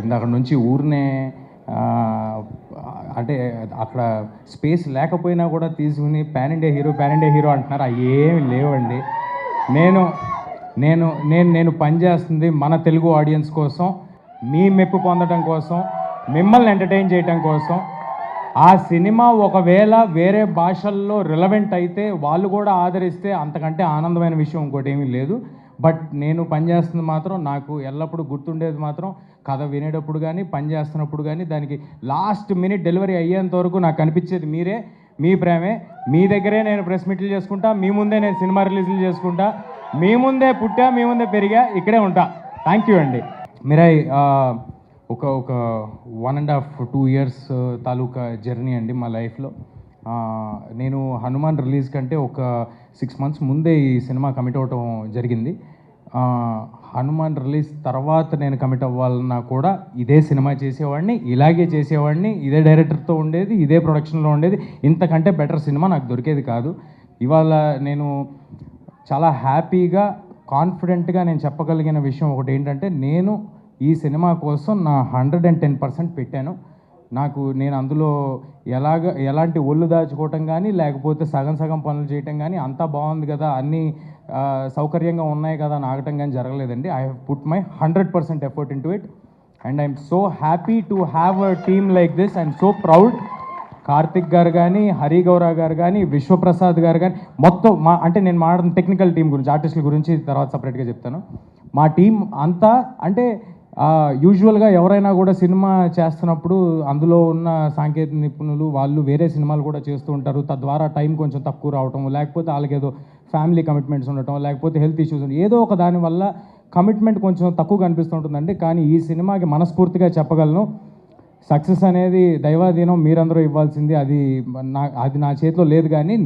ఇందాక నుంచి ఊరినే అంటే అక్కడ స్పేస్ లేకపోయినా కూడా తీసుకుని పాన్ ఇండియా హీరో అంటున్నారు. అవి ఏమి లేవండి. నేను నేను నేను నేను పనిచేస్తుంది మన తెలుగు ఆడియన్స్ కోసం, మీ మెప్పు పొందడం కోసం, మిమ్మల్ని ఎంటర్టైన్ చేయడం కోసం. ఆ సినిమా ఒకవేళ వేరే భాషల్లో రిలవెంట్ అయితే వాళ్ళు కూడా ఆదరిస్తే అంతకంటే ఆనందమైన విషయం ఇంకోటి ఏమీ లేదు. బట్ నేను పనిచేస్తుంది మాత్రం నాకు ఎల్లప్పుడూ గుర్తుండేది మాత్రం కథ వినేటప్పుడు కానీ పని చేస్తున్నప్పుడు కానీ దానికి లాస్ట్ మినిట్ డెలివరీ అయ్యేంత వరకు నాకు కనిపించేది మీరే, మీ ప్రేమే. మీ దగ్గరే నేను ప్రెస్ మీట్లు చేసుకుంటా, మీ ముందే నేను సినిమా రిలీజ్లు చేసుకుంటా, మీ ముందే పుట్టా, మీ ముందే పెరిగా, ఇక్కడే ఉంటా. థ్యాంక్ యూ అండి. మిరాయ్ ఒక 1.5-2 ఇయర్స్ తాలూకా జర్నీ అండి మా లైఫ్లో. నేను హనుమాన్ రిలీజ్ కంటే ఒక 6 మంత్స్ ముందే ఈ సినిమా కమిట్ అవ్వటం జరిగింది. హనుమాన్ రిలీజ్ తర్వాత నేను కమిట్ అవ్వాలన్నా కూడా ఇదే సినిమా చేసేవాడిని, ఇలాగే చేసేవాడిని, ఇదే డైరెక్టర్తో ఉండేది, ఇదే ప్రొడక్షన్లో ఉండేది. ఇంతకంటే బెటర్ సినిమా నాకు దొరికేది కాదు. ఇవాళ నేను చాలా హ్యాపీగా కాన్ఫిడెంట్గా నేను చెప్పగలిగిన విషయం ఒకటి ఏంటంటే, నేను ఈ సినిమా కోసం నా 110% పెట్టాను. నేను అందులో ఎలాంటి ఒళ్ళు దాచుకోవటం కానీ, లేకపోతే సగం పనులు చేయటం కానీ, అంతా బాగుంది కదా, అన్నీ సౌకర్యంగా ఉన్నాయి కదా అని ఆగటం కానీ జరగలేదండి. I have put my 100% effort into it and I'm so happy to have a team like this. I'm so proud. Karthik garu కానీ, హరి గౌరా గారు కానీ, విశ్వప్రసాద్ గారు కానీ, మొత్తం నేను మాట్లాడిన టెక్నికల్ టీం గురించి, ఆర్టిస్టుల గురించి తర్వాత సపరేట్గా చెప్తాను. మా టీం అంతా అంటే యూజువల్గా ఎవరైనా కూడా సినిమా చేస్తున్నప్పుడు అందులో ఉన్న సాంకేతిక నిపుణులు వాళ్ళు వేరే సినిమాలు కూడా చేస్తూ ఉంటారు. తద్వారా టైం కొంచెం తక్కువ రావటం, లేకపోతే వాళ్ళకి ఏదో ఫ్యామిలీ కమిట్మెంట్స్ ఉండటం, లేకపోతే హెల్త్ ఇష్యూస్ ఏదో ఒక దానివల్ల కమిట్మెంట్ కొంచెం తక్కువ కనిపిస్తుంటుందండి. కానీ ఈ సినిమాకి మనస్ఫూర్తిగా చెప్పగలను, సక్సెస్ అనేది దైవాధీనం, మీరందరూ ఇవ్వాల్సింది. అది నా చేతిలో లేదు. కానీ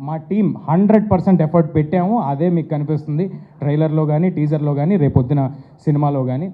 మా టీం 100% ఎఫర్ట్ పెట్టాము. అదే మీకు కనిపిస్తుంది ట్రైలర్లో కానీ, టీజర్లో కానీ, రేపొద్దున సినిమాలో కానీ.